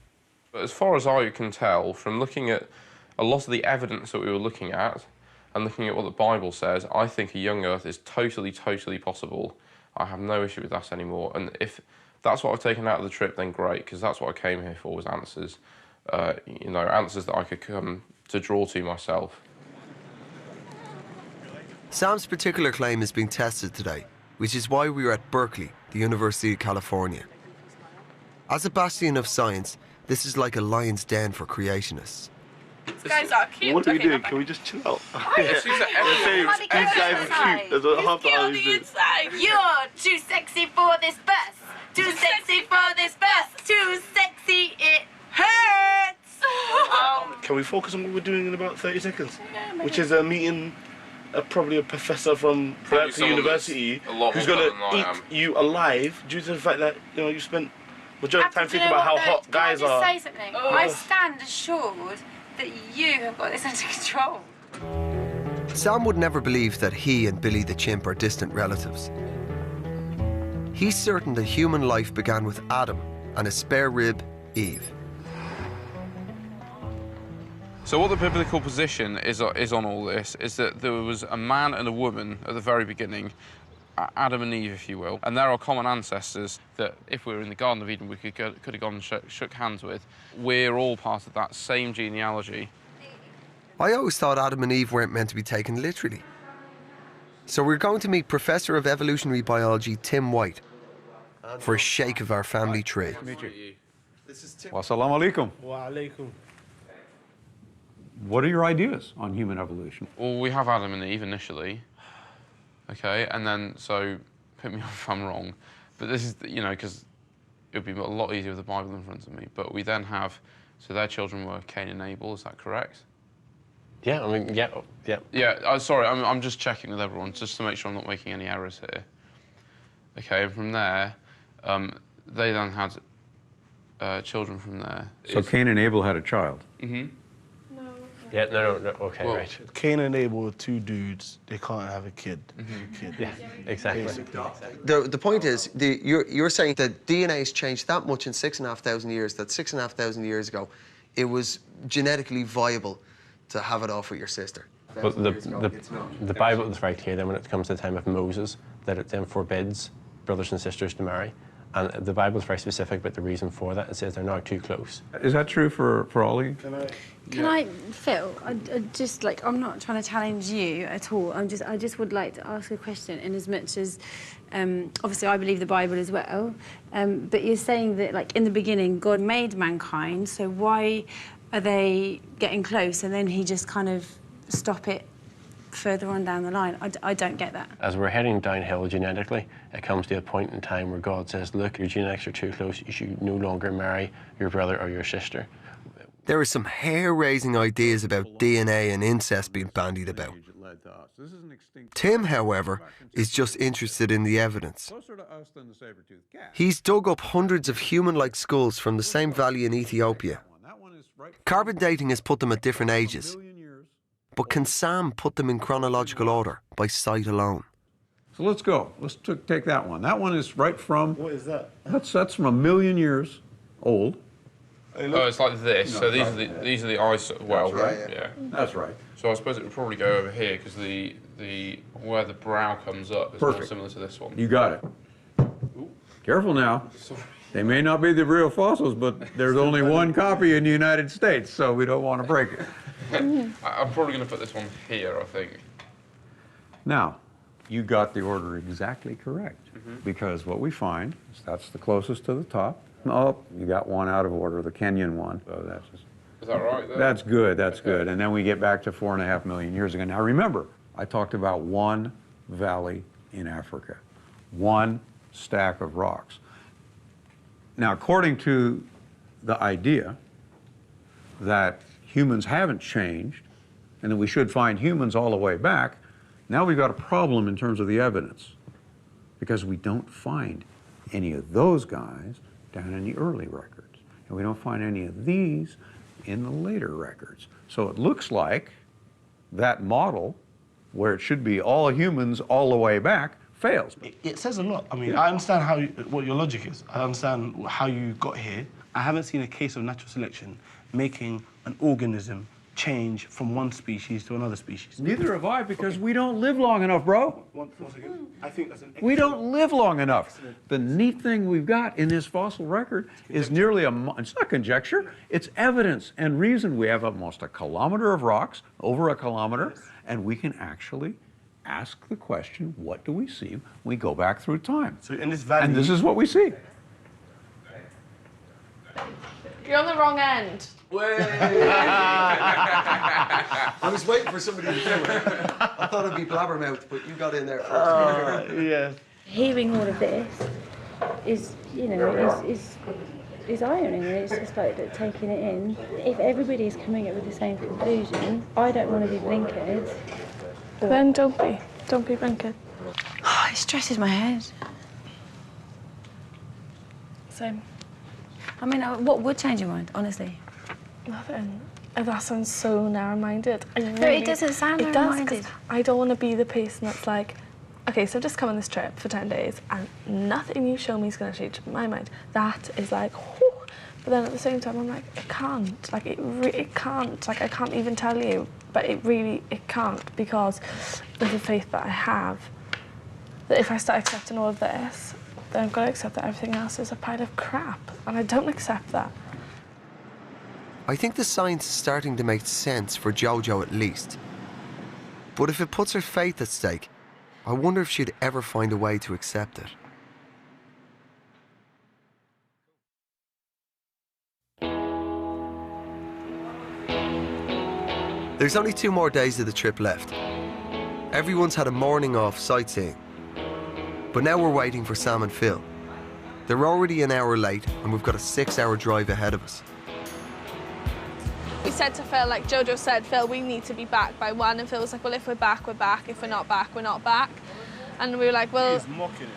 But as far as I can tell, from looking at a lot of the evidence that we were looking at, and looking at what the Bible says, I think a young earth is totally, totally possible. I have no issue with that anymore, and if that's what I've taken out of the trip, then great, because that's what I came here for, was answers. You know, answers that I could come to draw to myself. Sam's particular claim is being tested today, which is why we are at Berkeley, the University of California. As a bastion of science, this is like a lion's den for creationists. These guys are cute. What are we doing? Can we just chill out? It seems that everyone... These guys are cute. That's what half the time do. You're too sexy for this bus. Too sexy for this bus. Too sexy, it hurts. Can we focus on what we're doing in about 30 seconds? Which is a meeting, probably a professor from Berkeley University who's going to eat you alive due to the fact that, you know, you spent majority of the time thinking about how hot guys are. Can I just say something? I stand assured that you have got this under control. Sam would never believe that he and Billy the chimp are distant relatives. He's certain that human life began with Adam and his spare rib, Eve. So what the biblical position is on all this is that there was a man and a woman at the very beginning, Adam and Eve, if you will, and there are common ancestors that, if we were in the Garden of Eden, we could have gone and shook hands with. We're all part of that same genealogy. I always thought Adam and Eve weren't meant to be taken literally. So we're going to meet Professor of Evolutionary Biology Tim White for a shake of our family tree. Wassalamu alaikum. Wa alaikum. What are your ideas on human evolution? Well, we have Adam and Eve initially, okay, and then, so, pick me up if I'm wrong, but this is, you know, because it would be a lot easier with the Bible in front of me, but we then have, so their children were Cain and Abel, is that correct? Yeah, I mean, yeah. Yeah, sorry, I'm just checking with everyone, just to make sure I'm not making any errors here. Okay, and from there, they then had children from there. So Cain and Abel had a child? Mm-hmm. Yeah, no, okay, well, right. Cain and Abel were two dudes. They can't have a kid. Yeah, exactly. The point is, you're saying that DNA has changed that much in 6,500 years, that 6,500 years ago, it was genetically viable to have it off with your sister. But the Bible is very clear then when it comes to the time of Moses, that it then forbids brothers and sisters to marry. And the Bible is very specific about the reason for that. It says they're now too close. Is that true for Ollie? Can I, Phil, I just, like, I'm not trying to challenge you at all. I just would like to ask a question in as much as, obviously I believe the Bible as well, but you're saying that, like, in the beginning, God made mankind, so why are they getting close and then he just kind of stop it further on down the line? I don't get that. As we're heading downhill genetically, it comes to a point in time where God says, look, your genetics are too close, you should no longer marry your brother or your sister. There are some hair-raising ideas about DNA and incest being bandied about. allied to us. This is an extinct. Tim, however, is just interested in the evidence. Closer to us than the saber-toothed cat. He's dug up hundreds of human-like skulls from the same valley in Ethiopia. Carbon dating has put them at different ages. But can Sam put them in chronological order by sight alone? So let's go. Let's take that one. That one is right from. What is that? That's from 1 million years old. Oh, it's like this. No, so these are the eyes. Well, right. Yeah. That's right. So I suppose it would probably go over here because the where the brow comes up is more similar to this one. You got it. Careful now. They may not be the real fossils, but there's only one copy in the United States, so we don't want to break it. I'm probably going to put this one here, I think. Now, you got the order exactly correct, because what we find is that's the closest to the top. Oh, you got one out of order, the Kenyan one. So that's just, is that right there? That's good, that's good. And then we get back to 4.5 million years ago. Now remember, I talked about one valley in Africa, one stack of rocks. Now, according to the idea that humans haven't changed and that we should find humans all the way back, now we've got a problem in terms of the evidence because we don't find any of those guys down in the early records. And we don't find any of these in the later records. So it looks like that model, where it should be all humans all the way back, fails. It says a lot. I mean, I understand what your logic is. I understand how you got here. I haven't seen a case of natural selection making an organism change from one species to another species. Neither have I, because we don't live long enough, bro. One second. I think that's an We don't live long enough. The neat thing we've got in this fossil record is nearly it's not conjecture, it's evidence and reason. We have almost a kilometer of rocks, over a kilometer, and we can actually ask the question, what do we see when we go back through time? So in this valley... And this is what we see. You're on the wrong end. I was waiting for somebody to do it. I thought it'd be blabbermouth, but you got in there first. Yeah. Hearing all of this is, you know, is eye-opening. It's just like taking it in. If everybody's coming up with the same conclusion, I don't want to be blinkered. Then don't be blinkered. Oh, it stresses my head. Same. I mean, what would change your mind, honestly? Nothing. That sounds so narrow-minded. No, it doesn't sound narrow-minded. I don't want to be the person that's like, okay, so I've just come on this trip for 10 days and nothing you show me is going to change my mind. That is like, whew. But then at the same time, I'm like, it can't. Like, it can't. Like, I can't even tell you. But it can't, because of the faith that I have, that if I start accepting all of this, then I've got to accept that everything else is a pile of crap. And I don't accept that. I think the science is starting to make sense for Jojo at least. But if it puts her faith at stake, I wonder if she'd ever find a way to accept it. There's only 2 more days of the trip left. Everyone's had a morning off sightseeing. But now we're waiting for Sam and Phil. They're already an hour late and we've got a 6-hour drive ahead of us. We said to Phil, like Jojo said, Phil, we need to be back by 1. And Phil was like, well, if we're back, we're back. If we're not back, we're not back. And we were like, well... He's mocking it.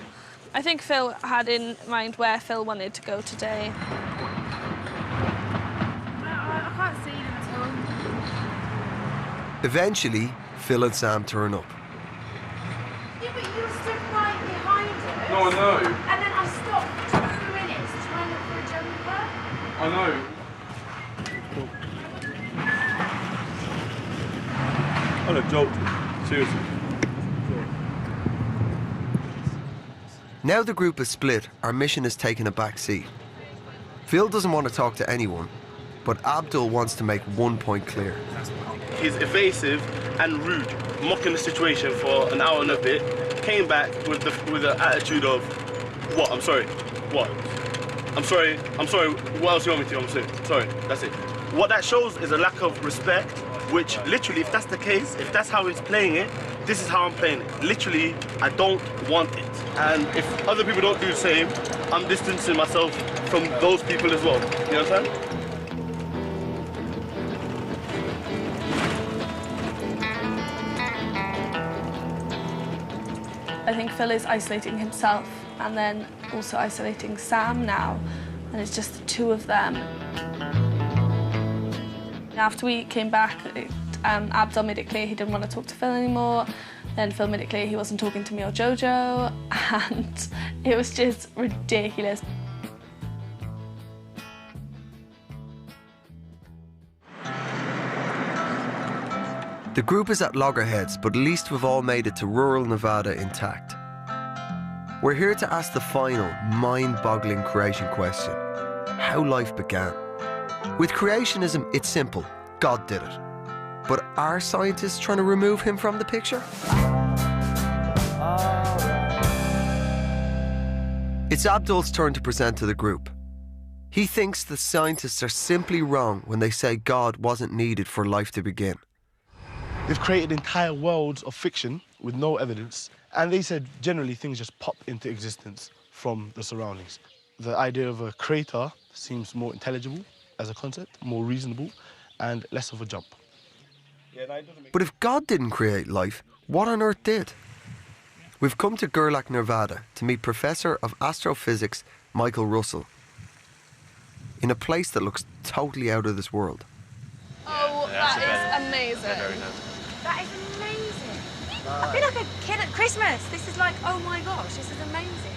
I think Phil had in mind where Phil wanted to go today. I can't see them at all. Eventually, Phil and Sam turn up. Yeah, but you were stood right behind us. No, I know. And then I stopped for 2 minutes to try and look for a jumper. I know. Oh, no, joke. Seriously. Now the group is split, our mission is taking a back seat. Phil doesn't want to talk to anyone, but Abdul wants to make one point clear. He's evasive and rude, mocking the situation for an hour and a bit, came back with the attitude of, what, I'm sorry, what? I'm sorry, what else do you want me to do? I'm sorry, that's it. What that shows is a lack of respect, which literally, if that's the case, if that's how he's playing it, this is how I'm playing it. Literally, I don't want it. And if other people don't do the same, I'm distancing myself from those people as well. You understand? Phil is isolating himself and then also isolating Sam now, and it's just the two of them. After we came back, Abdul made it clear he didn't want to talk to Phil anymore. Then Phil made it clear he wasn't talking to me or Jojo, and it was just ridiculous. The group is at loggerheads, but at least we've all made it to rural Nevada intact. We're here to ask the final, mind-boggling creation question: how life began. With creationism, it's simple. God did it. But are scientists trying to remove him from the picture? It's Abdul's turn to present to the group. He thinks the scientists are simply wrong when they say God wasn't needed for life to begin. They've created entire worlds of fiction with no evidence, and they said generally things just pop into existence from the surroundings. The idea of a creator seems more intelligible as a concept, more reasonable, and less of a jump. But if God didn't create life, what on earth did? We've come to Gerlach, Nevada to meet Professor of Astrophysics Michael Russell in a place that looks totally out of this world. Oh, that is amazing. That is amazing. I feel like a kid at Christmas. This is like, oh my gosh, this is amazing.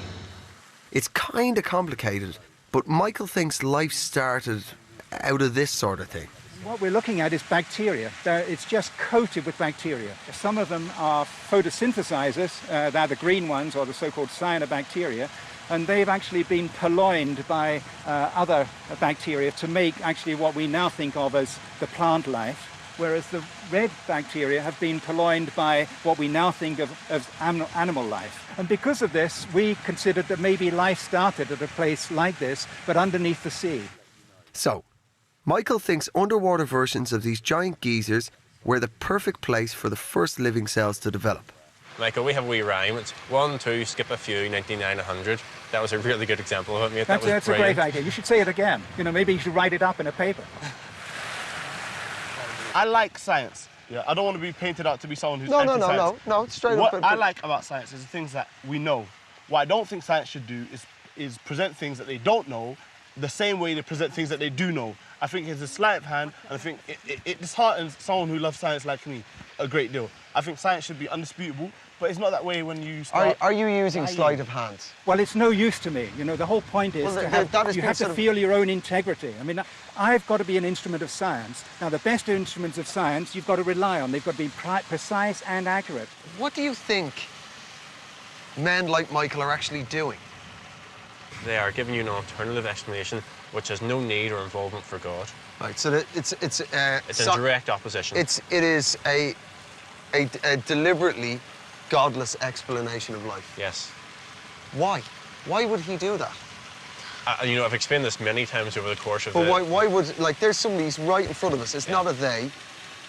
It's kind of complicated, but Michael thinks life started out of this sort of thing. What we're looking at is bacteria. It's just coated with bacteria. Some of them are photosynthesizers, they're the green ones, or the so-called cyanobacteria, and they've actually been purloined by other bacteria to make actually what we now think of as the plant life, whereas the red bacteria have been purloined by what we now think of as animal life. And because of this, we considered that maybe life started at a place like this, but underneath the sea. So, Michael thinks underwater versions of these giant geysers were the perfect place for the first living cells to develop. Michael, we have a wee rhyme. It's 1, 2, skip a few, 99, 100. That was a really good example of it, mate. That's a great idea. You should say it again. You know, maybe you should write it up in a paper. I like science. Yeah, I don't want to be painted out to be someone who's anti-science. No, straight up. What I like about science is the things that we know. What I don't think science should do is present things that they don't know the same way they present things that they do know. I think it's a sleight of hand, and I think it disheartens someone who loves science like me a great deal. I think science should be undisputable, but it's not that way when you start... Are you using sleight of hand? Well, it's no use to me. You know, the whole point is you have to feel your own integrity. I mean, I've got to be an instrument of science. Now, the best instruments of science you've got to rely on. They've got to be precise and accurate. What do you think men like Michael are actually doing? They are giving you an alternative explanation which has no need or involvement for God. Right, so it's in direct opposition. It is a deliberately godless explanation of life. Yes. Why? Why would he do that? You know, I've explained this many times over the course of But why would, like, there's somebody who's right in front of us. It's not a they,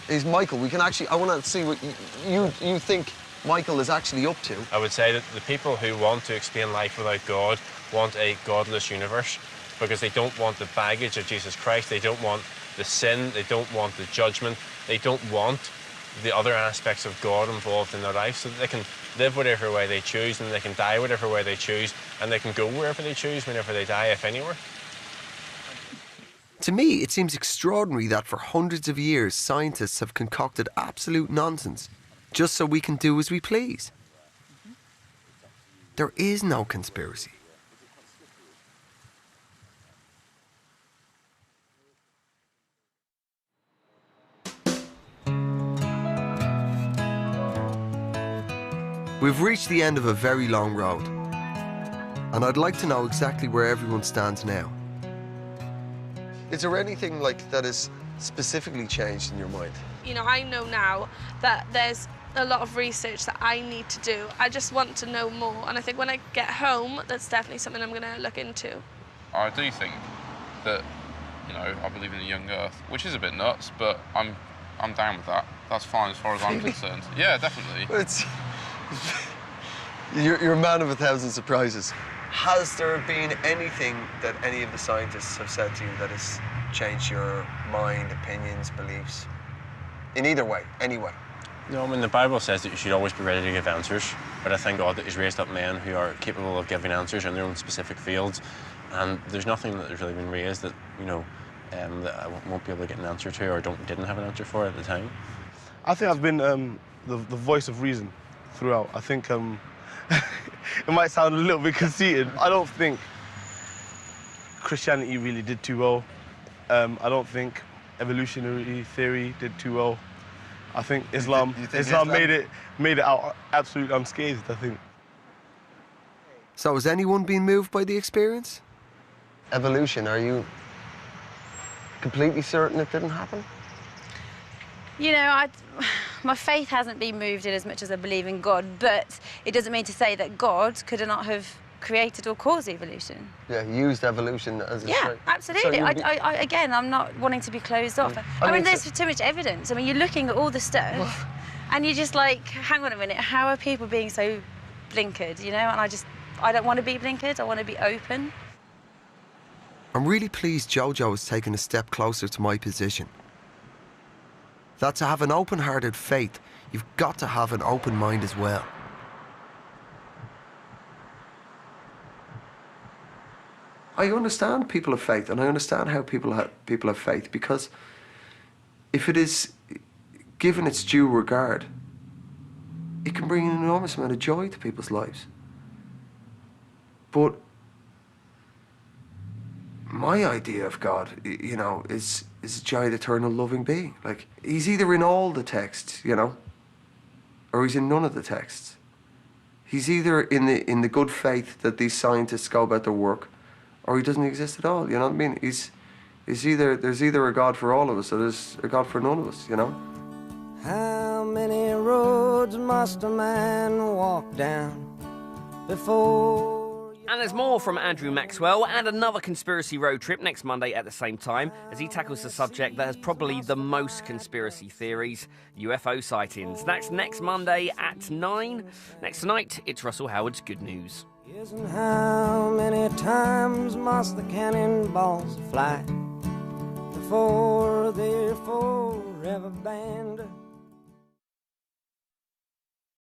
it's Michael. We can actually, I want to see what you think Michael is actually up to. I would say that the people who want to explain life without God want a godless universe because they don't want the baggage of Jesus Christ, they don't want the sin, they don't want the judgment, they don't want the other aspects of God involved in their life, so that they can live whatever way they choose and they can die whatever way they choose and they can go wherever they choose whenever they die, if anywhere. To me, it seems extraordinary that for hundreds of years, scientists have concocted absolute nonsense just so we can do as we please. There is no conspiracy. We've reached the end of a very long road, and I'd like to know exactly where everyone stands now. Is there anything like that is specifically changed in your mind? You know, I know now that there's a lot of research that I need to do. I just want to know more, and I think when I get home, that's definitely something I'm going to look into. I do think that, you know, I believe in a young Earth, which is a bit nuts, but I'm down with that. That's fine as far as I'm concerned. Yeah, definitely. You're a man of 1,000 surprises. Has there been anything that any of the scientists have said to you that has changed your mind, opinions, beliefs? In either way, any way? No, I mean, the Bible says that you should always be ready to give answers, but I thank God that He's raised up men who are capable of giving answers in their own specific fields, and there's nothing that has really been raised that, you know, that I won't be able to get an answer to or didn't have an answer for at the time. I think I've been the voice of reason throughout. I think it might sound a little bit conceited. I don't think Christianity really did too well. I don't think evolutionary theory did too well. I think Islam made it out absolutely unscathed, I think. So has anyone been moved by the experience? Evolution, are you completely certain it didn't happen? You know, my faith hasn't been moved in as much as I believe in God, but it doesn't mean to say that God could not have created or caused evolution. Yeah, he used evolution as a Yeah, absolutely. So again, I'm not wanting to be closed off. I mean, there's too much evidence. I mean, you're looking at all the stuff, and you're just like, hang on a minute, how are people being so blinkered, you know? And I don't want to be blinkered, I want to be open. I'm really pleased Jojo has taken a step closer to my position. That to have an open-hearted faith, you've got to have an open mind as well. I understand people of faith, and I understand how people have faith, because if it is given its due regard, it can bring an enormous amount of joy to people's lives. But my idea of God, you know, is a giant, eternal, loving being. Like, he's either in all the texts, you know, or he's in none of the texts. He's either in the good faith that these scientists go about their work, or he doesn't exist at all. You know what I mean? There's either a God for all of us, or there's a God for none of us. You know. How many roads must a man walk down before? And there's more from Andrew Maxwell and another conspiracy road trip next Monday at the same time as he tackles the subject that has probably the most conspiracy theories, UFO sightings. That's next Monday at 9. Next tonight, it's Russell Howard's Good News. And how many times must the cannonballs fly before they're forever banned?